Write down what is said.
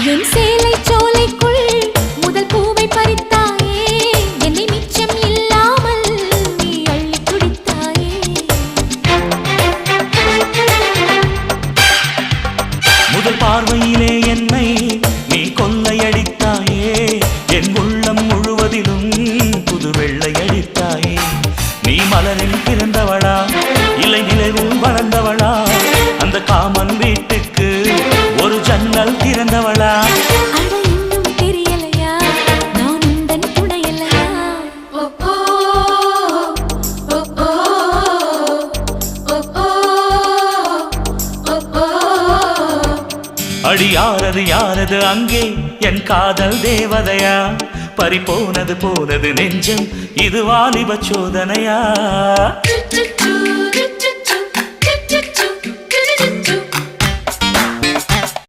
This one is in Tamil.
என் சேலை சோலைக்குள் முதல் பூவை பறித்தாயே என்னை மிச்சம் இல்லாமல் நீ அள்ளி குடித்தாயே முதல் பார்வையிலே என்னை நீ கொள்ளையடித்தாயே என் உள்ளம் முழுவதிலும் புது வெள்ளையடித்தாயே நீ மலரில் பிறந்தவளா இல்லை நிலவில் வளர்ந்தவளா அந்த காமன் வீட்டுக்கு ஒரு ஜன்னல் திறந்தவளா அட இன்னும் தெரியலையா நான் உந்தன் துணையல்லையா அடி யாரது யாரது அங்கே என் காதல் தேவதையா பறி போனது போனது நெஞ்சம் இது வாலிப சோதனையா